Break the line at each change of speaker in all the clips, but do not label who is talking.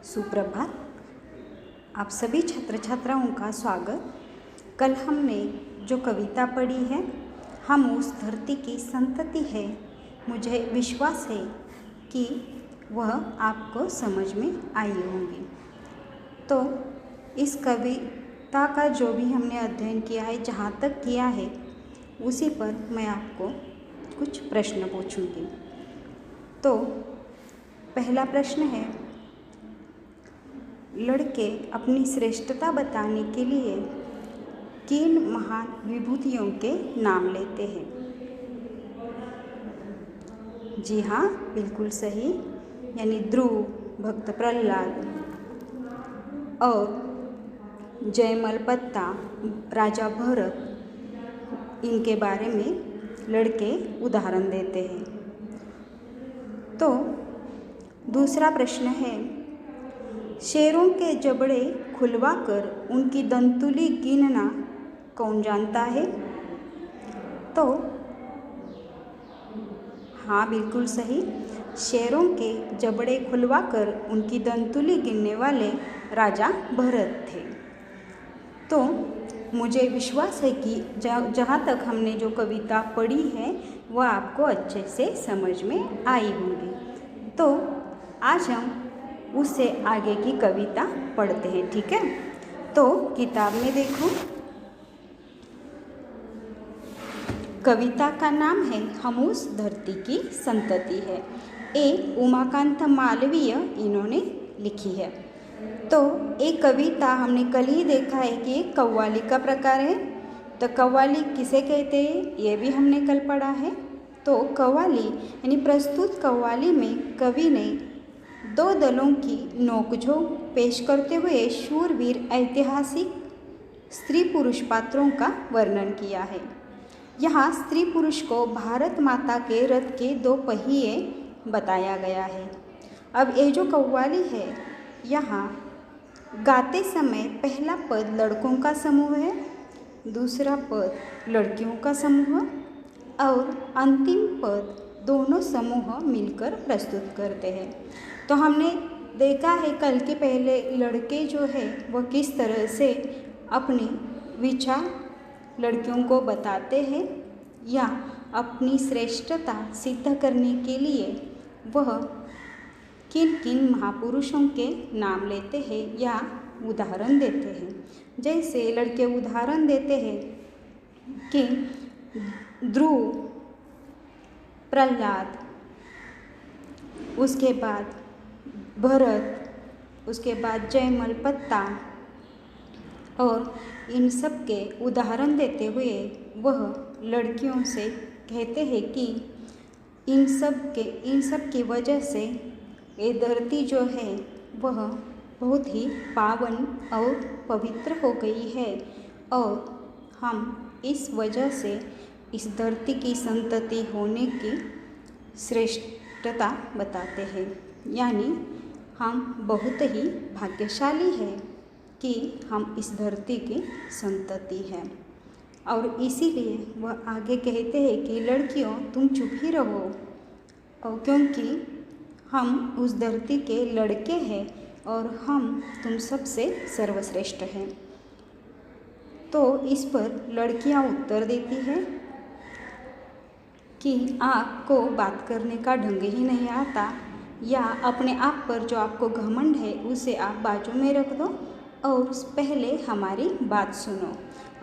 सुप्रभात। आप सभी छात्र छात्राओं का स्वागत। कल हमने जो कविता पढ़ी है, हम उस धरती की संतति है, मुझे विश्वास है कि वह आपको समझ में आई होंगी। तो इस कविता का जो भी हमने अध्ययन किया है, जहाँ तक किया है, उसी पर मैं आपको कुछ प्रश्न पूछूंगी। तो पहला प्रश्न है, लड़के अपनी श्रेष्ठता बताने के लिए किन महान विभूतियों के नाम लेते हैं? जी हाँ, बिल्कुल सही, यानी ध्रुव, भक्त प्रहलाद और जयमलपत्ता, राजा भरत, इनके बारे में लड़के उदाहरण देते हैं। तो दूसरा प्रश्न है, शेरों के जबड़े खुलवाकर उनकी दंतुली गिनना कौन जानता है? तो हाँ, बिल्कुल सही, शेरों के जबड़े खुलवाकर उनकी दंतुली गिनने वाले राजा भरत थे। तो मुझे विश्वास है कि जहाँ तक हमने जो कविता पढ़ी है वह आपको अच्छे से समझ में आई होगी। तो आज हम उससे आगे की कविता पढ़ते हैं, ठीक है? तो किताब में देखो, कविता का नाम है हम उस धरती की संतति है। ए उमाकांत मालवीय इन्होंने लिखी है। तो एक कविता हमने कल ही देखा है कि एक कव्वाली का प्रकार है। तो कव्वाली किसे कहते हैं, ये भी हमने कल पढ़ा है। तो कव्वाली यानी प्रस्तुत कव्वाली में कवि ने दो दलों की नोकझोंक पेश करते हुए शूरवीर ऐतिहासिक स्त्री पुरुष पात्रों का वर्णन किया है। यहाँ स्त्री पुरुष को भारत माता के रथ के दो पहिए बताया गया है। अब ये जो कव्वाली है, यहाँ गाते समय पहला पद लड़कों का समूह है, दूसरा पद लड़कियों का समूह और अंतिम पद दोनों समूह मिलकर प्रस्तुत करते हैं। तो हमने देखा है कल के पहले लड़के जो है वह किस तरह से अपने विचार लड़कियों को बताते हैं या अपनी श्रेष्ठता सिद्ध करने के लिए वह किन किन महापुरुषों के नाम लेते हैं या उदाहरण देते हैं। जैसे लड़के उदाहरण देते हैं कि ध्रुव, प्रहलाद, उसके बाद भरत, उसके बाद जयमलपत्ता, और इन सब के उदाहरण देते हुए वह लड़कियों से कहते हैं कि इन सब की वजह से ये धरती जो है वह बहुत ही पावन और पवित्र हो गई है और हम इस वजह से इस धरती की संतति होने की श्रेष्ठता बताते हैं। यानी हम बहुत ही भाग्यशाली हैं कि हम इस धरती की संतति हैं। और इसीलिए वह आगे कहते हैं कि लड़कियों तुम चुप ही रहो, और क्योंकि हम उस धरती के लड़के हैं और हम तुम सबसे सर्वश्रेष्ठ हैं। तो इस पर लड़कियां उत्तर देती है कि आपको बात करने का ढंग ही नहीं आता, या अपने आप पर जो आपको घमंड है उसे आप बाजू में रख दो और पहले हमारी बात सुनो।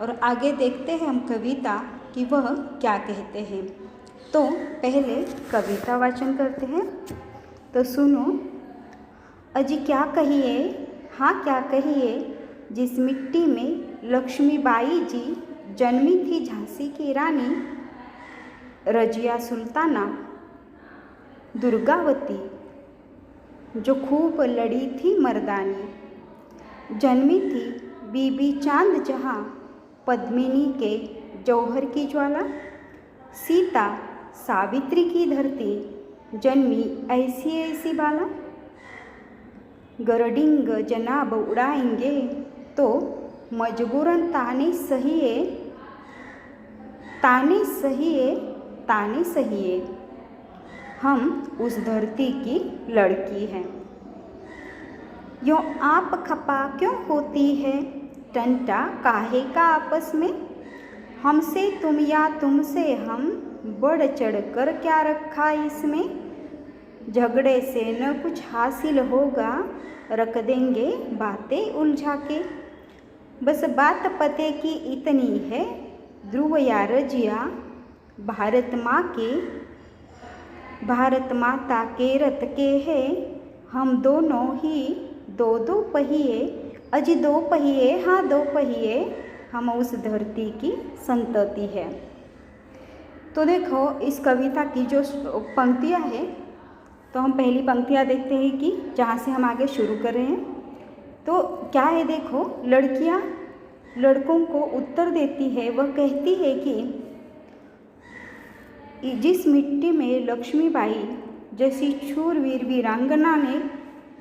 और आगे देखते हैं हम कविता कि वह क्या कहते हैं। तो पहले कविता वाचन करते हैं, तो सुनो। अजी क्या कहिए, हाँ क्या कहिए, जिस मिट्टी में लक्ष्मीबाई जी जन्मी थी झांसी की रानी, रजिया सुल्ताना दुर्गावती जो खूब लड़ी थी मर्दानी, जन्मी थी बीबी चांद जहाँ पद्मिनी के जौहर की ज्वाला, सीता सावित्री की धरती जन्मी ऐसी ऐसी बाला, गरडिंग जनाब उड़ाएंगे तो मजबूरन ताने सहिए, ताने सहिए, ताने सहिए, हम उस धरती की लड़की हैं। यो आप खपा क्यों होती है, टंटा काहे का आपस में। हमसे तुम या तुमसे हम, बढ़ चढ़ कर क्या रखा इसमें। झगड़े से न कुछ हासिल होगा, रख देंगे बातें उलझा के। बस बात पते की इतनी है, ध्रुव या रजिया भारत माता के रथ के है। हम दोनों ही दो दो पहिए, अजी दो पहिए, हाँ दो पहिए, हम उस धरती की संतति है। तो देखो इस कविता की जो पंक्तियाँ हैं, तो हम पहली पंक्तियाँ देखते हैं कि जहाँ से हम आगे शुरू कर रहे हैं। तो क्या है, देखो लड़कियाँ लड़कों को उत्तर देती है। वह कहती है कि जिस मिट्टी में लक्ष्मीबाई जैसी शूरवीर वीरांगना ने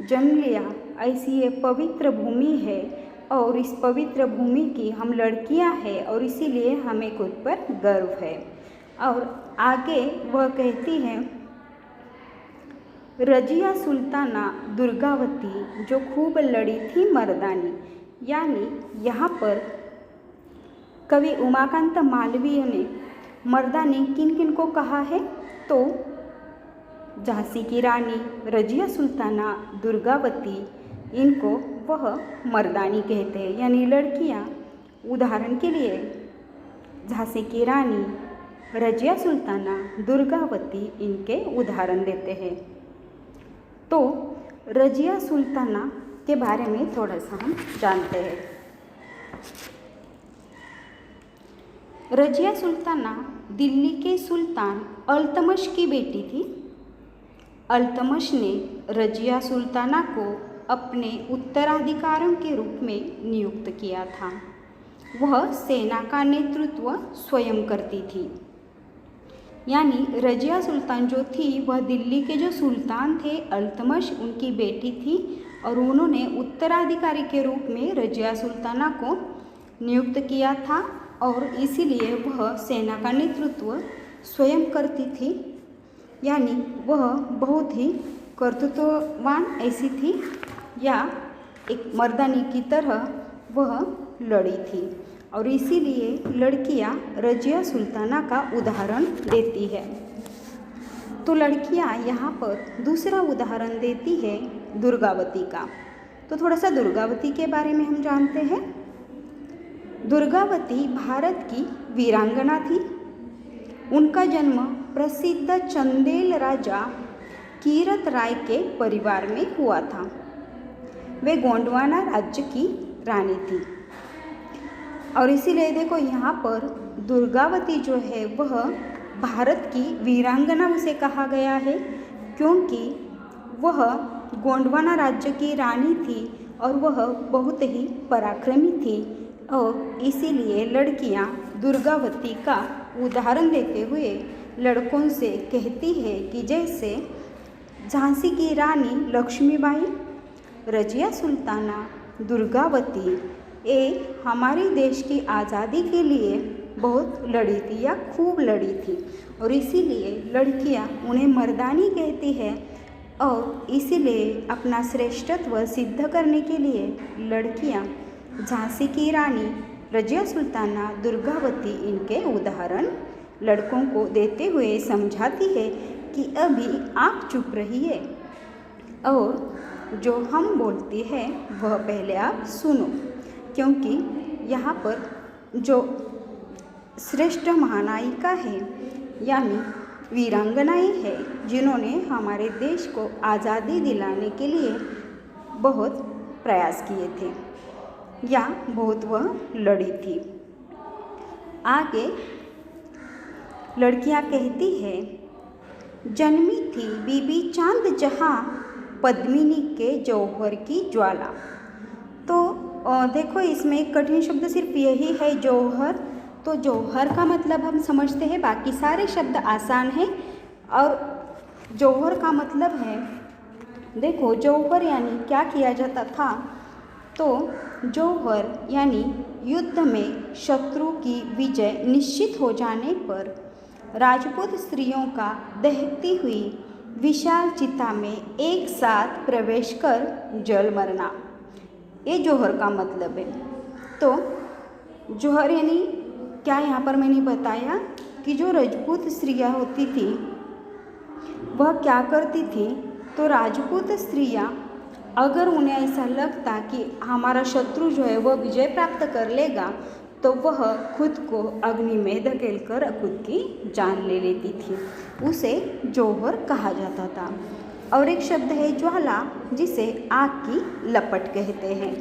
जन्म लिया, ऐसी ये पवित्र भूमि है और इस पवित्र भूमि की हम लड़कियां हैं और इसीलिए हमें खुद पर गर्व है। और आगे वह कहती है, रजिया सुल्ताना दुर्गावती जो खूब लड़ी थी मर्दानी। यानी यहाँ पर कवि उमाकांत मालवीय ने मर्दानी किन किन को कहा है, तो झांसी की रानी, रजिया सुल्ताना, दुर्गावती, इनको वह मर्दानी कहते हैं, यानी लड़कियां। उदाहरण के लिए झांसी की रानी, रजिया सुल्ताना, दुर्गावती, इनके उदाहरण देते हैं। तो रजिया सुल्ताना के बारे में थोड़ा सा हम जानते हैं। रजिया सुल्ताना दिल्ली के सुल्तान अल्तमश की बेटी थी। अल्तमश ने रजिया सुल्ताना को अपने उत्तराधिकारियों के रूप में नियुक्त किया था। वह सेना का नेतृत्व स्वयं करती थी। यानी रजिया सुल्तान जो थी वह दिल्ली के जो सुल्तान थे अल्तमश, उनकी बेटी थी और उन्होंने उत्तराधिकारी के रूप में रजिया सुल्ताना को नियुक्त किया था और इसीलिए वह सेना का नेतृत्व स्वयं करती थी। यानी वह बहुत ही कर्तृत्ववान ऐसी थी, या एक मर्दानी की तरह वह लड़ी थी और इसीलिए लड़कियां रजिया सुल्ताना का उदाहरण देती है। तो लड़कियां यहाँ पर दूसरा उदाहरण देती है दुर्गावती का। तो थोड़ा सा दुर्गावती के बारे में हम जानते हैं। दुर्गावती भारत की वीरांगना थी। उनका जन्म प्रसिद्ध चंदेल राजा कीरत राय के परिवार में हुआ था। वे गोंडवाना राज्य की रानी थी और इसीलिए देखो यहाँ पर दुर्गावती जो है वह भारत की वीरांगना उसे कहा गया है, क्योंकि वह गोंडवाना राज्य की रानी थी और वह बहुत ही पराक्रमी थी और इसीलिए लड़कियां दुर्गावती का उदाहरण देते हुए लड़कों से कहती है कि जैसे झांसी की रानी लक्ष्मीबाई, रजिया सुल्ताना, दुर्गावती ये हमारे देश की आज़ादी के लिए बहुत लड़ी थी या खूब लड़ी थी और इसीलिए लड़कियां उन्हें मर्दानी कहती है और इसीलिए अपना श्रेष्ठत्व सिद्ध करने के लिए लड़कियां झांसी की रानी, रजिया सुल्ताना, दुर्गावती इनके उदाहरण लड़कों को देते हुए समझाती है कि अभी आप चुप रहिए और जो हम बोलते हैं वह पहले आप सुनो, क्योंकि यहाँ पर जो श्रेष्ठ महानायिका है यानी वीरांगनाएं हैं जिन्होंने हमारे देश को आज़ादी दिलाने के लिए बहुत प्रयास किए थे या बहुत वह लड़ी थी। आगे लड़कियां कहती है, जन्मी थी बीबी चांद जहां, पद्मिनी के जौहर की ज्वाला। तो देखो इसमें एक कठिन शब्द सिर्फ यही है जौहर। तो जौहर का मतलब हम समझते हैं, बाकी सारे शब्द आसान हैं। और जौहर का मतलब है, देखो जौहर यानी क्या किया जाता था, तो जौहर यानी युद्ध में शत्रु की विजय निश्चित हो जाने पर राजपूत स्त्रियों का दहकती हुई विशाल चिता में एक साथ प्रवेश कर जल मरना, ये जौहर का मतलब है। तो जौहर यानी क्या, यहाँ पर मैंने बताया कि जो राजपूत स्त्रियाँ होती थी वह क्या करती थी, तो राजपूत स्त्रियाँ अगर उन्हें ऐसा लगता कि हमारा शत्रु जो है वह विजय प्राप्त कर लेगा, तो वह खुद को अग्नि में धकेल कर खुद की जान ले लेती थी। उसे जौहर कहा जाता था। और एक शब्द है ज्वाला, जिसे आग की लपट कहते हैं।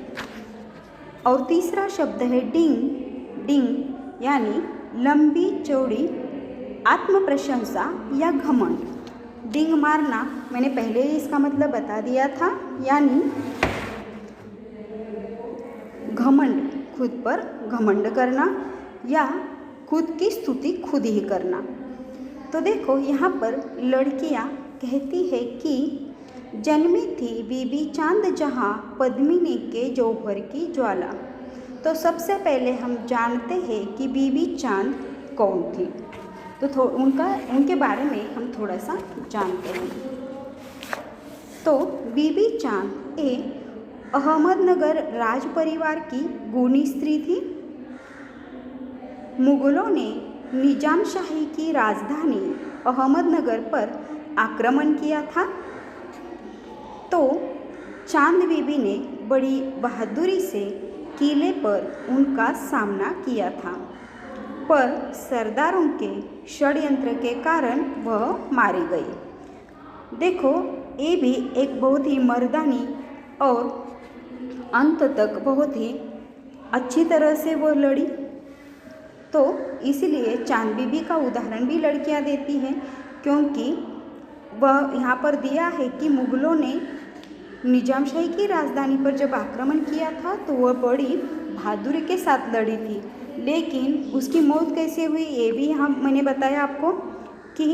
और तीसरा शब्द है डिंग। डिंग यानी लंबी चौड़ी आत्म प्रशंसा या घमंड। डिंग मारना मैंने पहले ही इसका मतलब बता दिया था, यानी घमंड, खुद पर घमंड करना या खुद की स्तुति खुद ही करना। तो देखो यहाँ पर लड़कियाँ कहती है कि जन्मी थी बीबी चांद जहाँ पद्मिनी के जौहर की ज्वाला। तो सबसे पहले हम जानते हैं कि बीबी चांद कौन थी, तो उनके बारे में हम थोड़ा सा जानते हैं। तो बीबी चांद एक अहमदनगर राज परिवार की गुणी स्त्री थी। मुगलों ने निजामशाही की राजधानी अहमदनगर पर आक्रमण किया था, तो चांद बीबी ने बड़ी बहादुरी से किले पर उनका सामना किया था, पर सरदारों के षड्यंत्र के कारण वह मारी गई। देखो, ये भी एक बहुत ही मर्दानी और अंत तक बहुत ही अच्छी तरह से वह लड़ी। तो इसीलिए चांद बीबी का उदाहरण भी लड़कियां देती हैं, क्योंकि वह यहाँ पर दिया है कि मुगलों ने निजामशाही की राजधानी पर जब आक्रमण किया था तो वह बड़ी बहादुरी के साथ लड़ी थी, लेकिन उसकी मौत कैसे हुई ये भी मैंने बताया आपको कि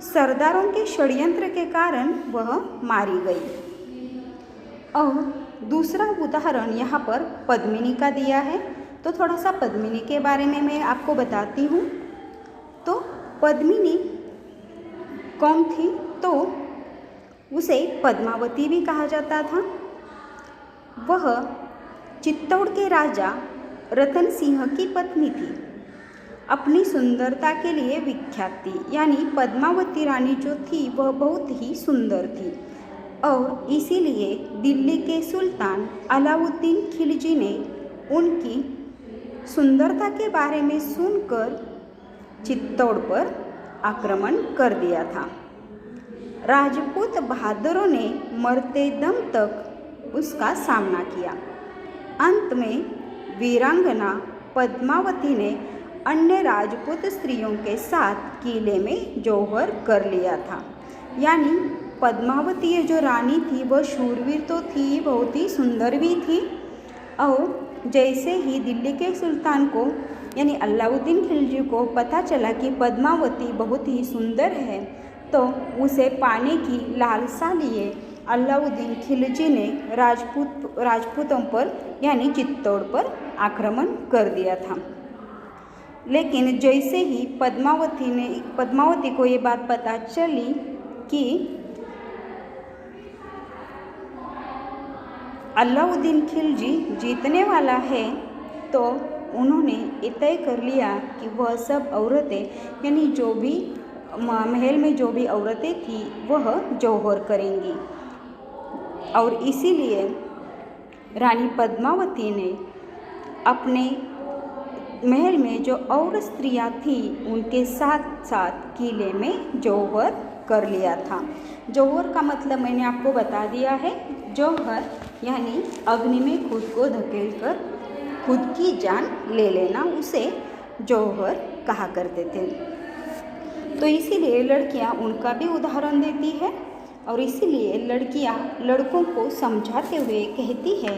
सरदारों के षड्यंत्र के कारण वह मारी गई। और दूसरा उदाहरण यहाँ पर पद्मिनी का दिया है, तो थोड़ा सा पद्मिनी के बारे में मैं आपको बताती हूँ। तो पद्मिनी कौन थी, तो उसे पद्मावती भी कहा जाता था। वह चित्तौड़ के राजा रतन सिंह की पत्नी थी। अपनी सुंदरता के लिए विख्यात थी, यानी पद्मावती रानी जो थी वह बहुत ही सुंदर थी। और इसीलिए दिल्ली के सुल्तान अलाउद्दीन खिलजी ने उनकी सुंदरता के बारे में सुनकर चित्तौड़ पर आक्रमण कर दिया था। राजपूत बहादुरों ने मरते दम तक उसका सामना किया। अंत में वीरांगना पद्मावती ने अन्य राजपूत स्त्रियों के साथ किले में जौहर कर लिया था। यानी पद्मावती जो रानी थी वह शूरवीर तो थी, बहुत ही सुंदर भी थी। और जैसे ही दिल्ली के सुल्तान को यानी अलाउद्दीन खिलजी को पता चला कि पद्मावती बहुत ही सुंदर है, तो उसे पाने की लालसा लिए अलाउद्दीन खिलजी ने राजपूतों पर यानी चित्तौड़ पर आक्रमण कर दिया था। लेकिन जैसे ही पद्मावती को ये बात पता चली कि अलाउद्दीन खिलजी जीतने वाला है, तो उन्होंने ये तय कर लिया कि वह सब औरतें यानी जो भी महल में जो भी औरतें थी वह जौहर करेंगी। और इसीलिए रानी पद्मावती ने अपने महल में जो और स्त्रियां थी उनके साथ साथ किले में जौहर कर लिया था। जौहर का मतलब मैंने आपको बता दिया है। जौहर यानी अग्नि में खुद को धकेलकर खुद की जान ले लेना, उसे जौहर कहा करते थे। तो इसीलिए लड़कियां उनका भी उदाहरण देती है। और इसीलिए लड़कियां लड़कों को समझाते हुए कहती है,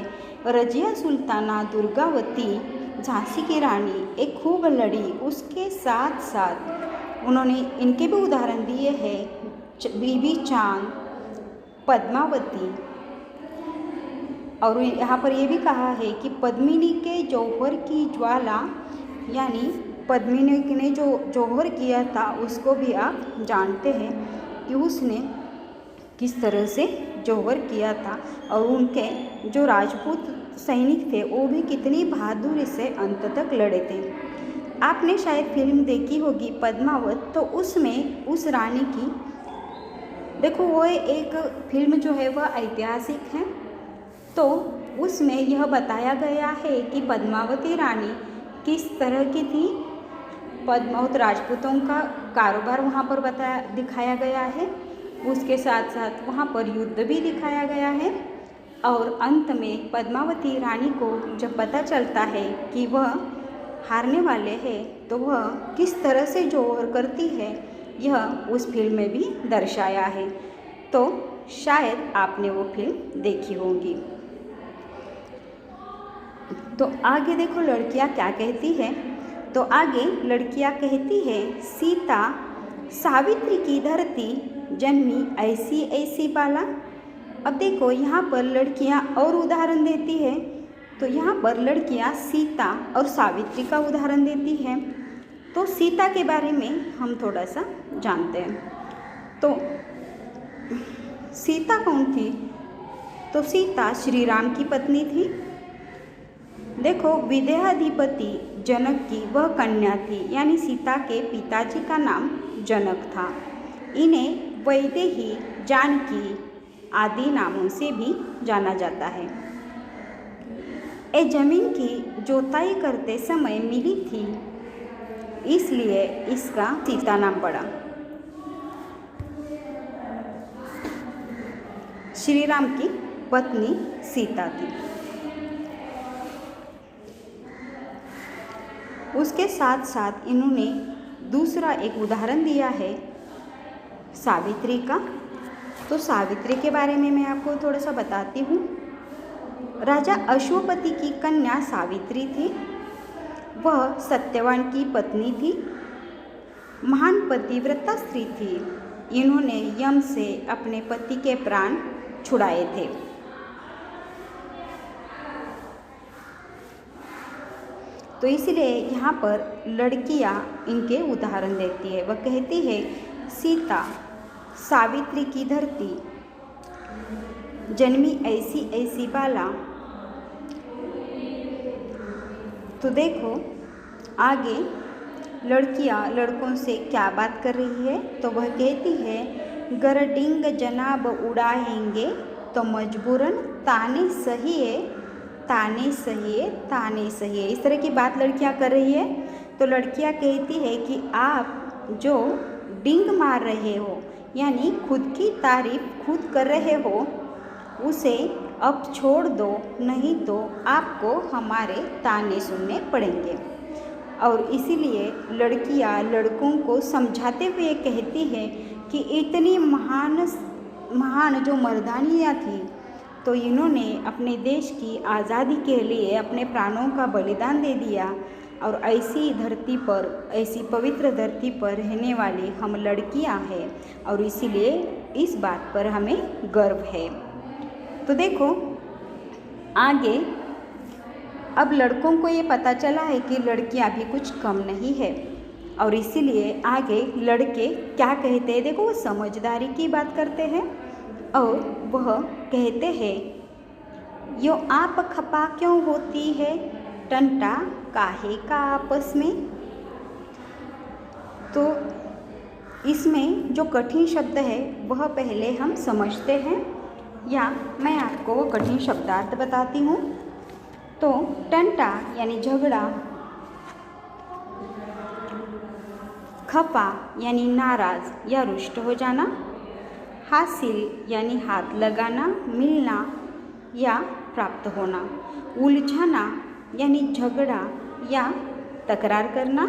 रजिया सुल्ताना दुर्गावती झांसी की रानी एक खूब लड़ी, उसके साथ साथ उन्होंने इनके भी उदाहरण दिए हैं, बीबी चांद, पद्मावती। और यहाँ पर ये भी कहा है कि पद्मिनी के जौहर की ज्वाला, यानी पद्मिनी ने जो जौहर किया था उसको भी आप जानते हैं कि उसने किस तरह से जौहर किया था, और उनके जो राजपूत सैनिक थे वो भी कितनी बहादुरी से अंत तक लड़े थे। आपने शायद फिल्म देखी होगी पद्मावत, तो उसमें उस रानी की देखो, वो एक फिल्म जो है वह ऐतिहासिक है। तो उसमें यह बताया गया है कि पद्मावती रानी किस तरह की थी। पद्मावत राजपूतों का कारोबार वहाँ पर दिखाया गया है। उसके साथ साथ वहाँ पर युद्ध भी दिखाया गया है, और अंत में पद्मावती रानी को जब पता चलता है कि वह हारने वाले हैं, तो वह किस तरह से जौहर करती है, यह उस फिल्म में भी दर्शाया है। तो शायद आपने वो फिल्म देखी होगी। तो आगे देखो लड़कियां क्या कहती है। तो आगे लड़कियां कहती है, सीता सावित्री की धरती जन्मी ऐसी ऐसी बाला। अब देखो यहाँ पर लड़कियां और उदाहरण देती है। तो यहाँ पर लड़कियां सीता और सावित्री का उदाहरण देती है। तो सीता के बारे में हम थोड़ा सा जानते हैं। तो सीता कौन थी? तो सीता श्री राम की पत्नी थी। देखो, विदेहाधिपति जनक की वह कन्या थी, यानी सीता के पिताजी का नाम जनक था। इन्हें वैदेही, जानकी आदि नामों से भी जाना जाता है। ये जमीन की जोताई करते समय मिली थी, इसलिए इसका सीता नाम पड़ा। श्री राम की पत्नी सीता थी। उसके साथ साथ इन्होंने दूसरा एक उदाहरण दिया है सावित्री का। तो सावित्री के बारे में मैं आपको थोड़ा सा बताती हूँ। राजा अश्वपति की कन्या सावित्री थी। वह सत्यवान की पत्नी थी, महान पतिव्रता स्त्री थी। इन्होंने यम से अपने पति के प्राण छुड़ाए थे। तो इसलिए यहाँ पर लड़कियाँ इनके उदाहरण देती है। वह कहती है, सीता सावित्री की धरती जन्मी ऐसी ऐसी बाला। तो देखो आगे लड़कियाँ लड़कों से क्या बात कर रही है। तो वह कहती है, गरडिंग जनाब उड़ाएंगे तो मजबूरन ताने सहिए, ताने सहिए, ताने सहिए। इस तरह की बात लड़कियां कर रही है। तो लड़कियां कहती है कि आप जो डिंग मार रहे हो, यानी खुद की तारीफ खुद कर रहे हो, उसे अब छोड़ दो, नहीं तो आपको हमारे ताने सुनने पड़ेंगे। और इसीलिए लड़कियां लड़कों को समझाते हुए कहती है कि इतनी महान जो मर्दानियाँ थी, तो इन्होंने अपने देश की आज़ादी के लिए अपने प्राणों का बलिदान दे दिया। और ऐसी धरती पर, ऐसी पवित्र धरती पर रहने वाली हम लड़कियां हैं, और इसीलिए इस बात पर हमें गर्व है। तो देखो आगे अब लड़कों को ये पता चला है कि लड़कियां भी कुछ कम नहीं है, और इसीलिए आगे लड़के क्या कहते हैं। देखो, वो समझदारी की बात करते हैं, और वह कहते हैं, यो आप खपा क्यों होती है, टंटा काहे का आपस में। तो इसमें जो कठिन शब्द है वह पहले हम समझते हैं, या मैं आपको वो कठिन शब्दार्थ बताती हूँ। तो टंटा यानी झगड़ा, खपा यानी नाराज़ या रुष्ट हो जाना, हासिल यानी हाथ लगाना, मिलना या प्राप्त होना, उलझाना यानी झगड़ा या तकरार करना,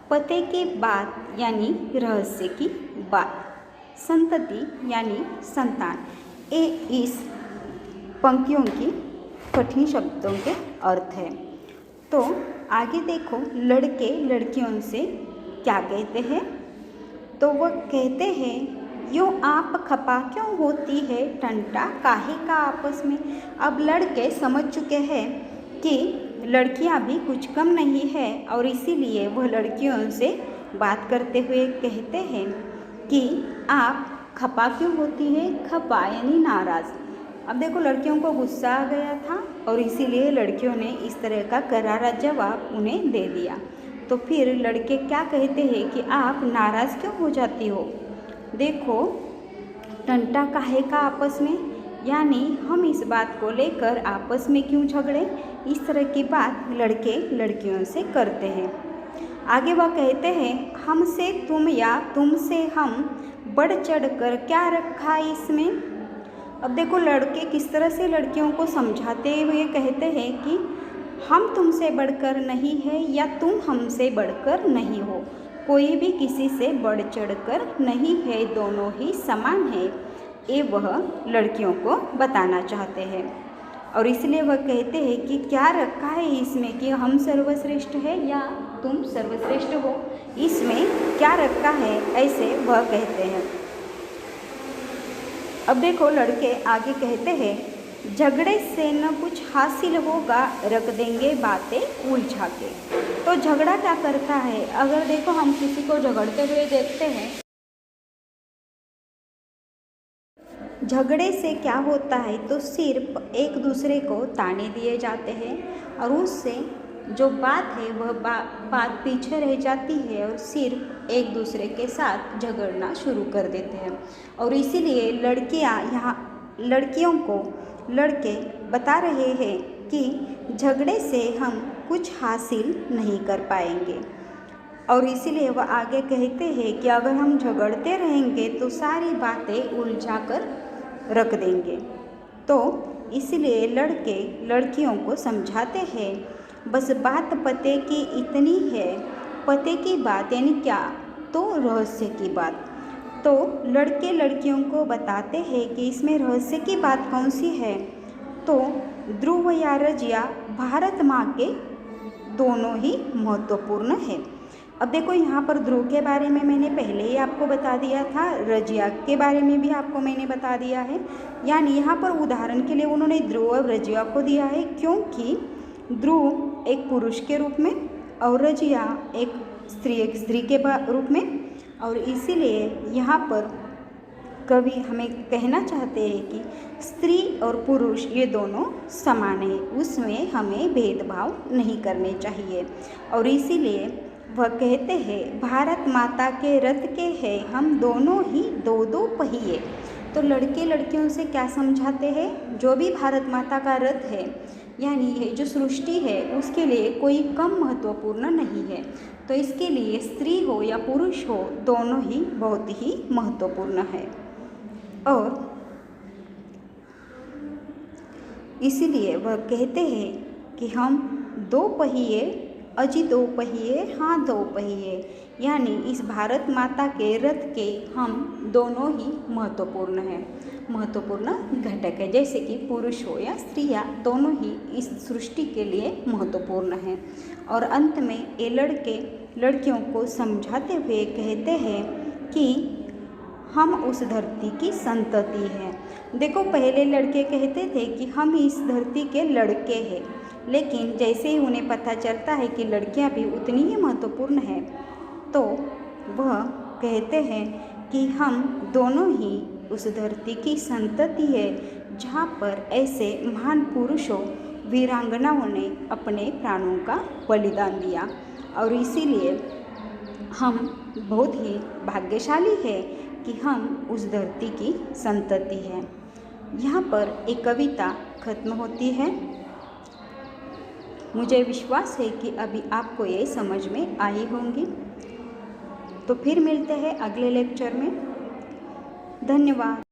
पते की बात यानी रहस्य की बात, संतति यानी संतान। ये इस पंक्तियों की कठिन शब्दों के अर्थ है। तो आगे देखो लड़के लड़कियों से क्या कहते हैं। तो वह कहते हैं, यो आप खपा क्यों होती है, टंटा काहे का आपस में। अब लड़के समझ चुके हैं कि लड़कियां भी कुछ कम नहीं है, और इसीलिए वह लड़कियों से बात करते हुए कहते हैं कि आप खपा क्यों होती है? खपा यानी नाराज़। अब देखो लड़कियों को गुस्सा आ गया था और इसीलिए लड़कियों ने इस तरह का करारा जवाब उन्हें दे दिया। तो फिर लड़के क्या कहते हैं कि आप नाराज़ क्यों हो जाती हो? देखो टंटा काहे का आपस में, यानी हम इस बात को लेकर आपस में क्यों झगड़े, इस तरह की बात लड़के लड़कियों से करते हैं। आगे वह कहते हैं हमसे तुम या तुमसे हम बढ़ चढ़ कर क्या रखा इसमें। अब देखो लड़के किस तरह से लड़कियों को समझाते हुए कहते हैं कि हम तुमसे बढ़कर नहीं है या तुम हमसे बढ़कर नहीं हो, कोई भी किसी से बढ़ चढ़ कर नहीं है, दोनों ही समान है, ये वह लड़कियों को बताना चाहते हैं। और इसलिए वह कहते हैं कि क्या रखा है इसमें कि हम सर्वश्रेष्ठ है या तुम सर्वश्रेष्ठ हो, इसमें क्या रखा है, ऐसे वह कहते हैं। अब देखो लड़के आगे कहते हैं झगड़े से न कुछ हासिल होगा, रख देंगे बातें उलझा के। तो झगड़ा क्या करता है? अगर देखो हम किसी को झगड़ते हुए देखते हैं, झगड़े से क्या होता है तो सिर्फ एक दूसरे को ताने दिए जाते हैं और उससे जो बात है वह बात पीछे रह जाती है और सिर्फ एक दूसरे के साथ झगड़ना शुरू कर देते हैं। और इसीलिए लड़कियों को लड़के बता रहे हैं कि झगड़े से हम कुछ हासिल नहीं कर पाएंगे। और इसीलिए वह आगे कहते हैं कि अगर हम झगड़ते रहेंगे तो सारी बातें उलझा कर रख देंगे। तो इसलिए लड़के लड़कियों को समझाते हैं बस बात पते की इतनी है, पते की बात यानी क्या, तो रहस्य की बात। तो लड़के लड़कियों को बताते हैं कि इसमें रहस्य की बात कौन सी है, तो ध्रुव या रजिया भारत माँ के दोनों ही महत्वपूर्ण है। अब देखो यहाँ पर ध्रुव के बारे में मैंने पहले ही आपको बता दिया था, रजिया के बारे में भी आपको मैंने बता दिया है। यानी यहाँ पर उदाहरण के लिए उन्होंने ध्रुव और रजिया को दिया है क्योंकि ध्रुव एक पुरुष के रूप में और रजिया एक स्त्री के रूप में। और इसीलिए यहाँ पर कवि हमें कहना चाहते हैं कि स्त्री और पुरुष ये दोनों समान है, उसमें हमें भेदभाव नहीं करने चाहिए। और इसीलिए वह कहते हैं भारत माता के रथ के हैं हम दोनों ही दो दो पहिए। तो लड़के लड़कियों से क्या समझाते हैं, जो भी भारत माता का रथ है यानी ये जो सृष्टि है उसके लिए कोई कम महत्वपूर्ण नहीं है। तो इसके लिए स्त्री हो या पुरुष हो दोनों ही बहुत ही महत्वपूर्ण है। और इसीलिए वह कहते हैं कि हम दो पहिए अजी दो पहिए हाँ दो पहिए, यानी इस भारत माता के रथ के हम दोनों ही महत्वपूर्ण घटक है, जैसे कि पुरुष हो या स्त्रियाँ दोनों ही इस सृष्टि के लिए महत्वपूर्ण हैं। और अंत में ये लड़के लड़कियों को समझाते हुए कहते हैं कि हम उस धरती की संतति हैं। देखो पहले लड़के कहते थे कि हम इस धरती के लड़के हैं, लेकिन जैसे ही उन्हें पता चलता है कि लड़कियां भी उतनी ही महत्वपूर्ण हैं, तो वह कहते हैं कि हम दोनों ही उस धरती की संतति है जहाँ पर ऐसे महान पुरुषों वीरांगनाओं ने अपने प्राणों का बलिदान दिया। और इसीलिए हम बहुत ही भाग्यशाली है कि हम उस धरती की संतति हैं। यहाँ पर एक कविता खत्म होती है। मुझे विश्वास है कि अभी आपको ये समझ में आई होंगी। तो फिर मिलते हैं अगले लेक्चर में। धन्यवाद।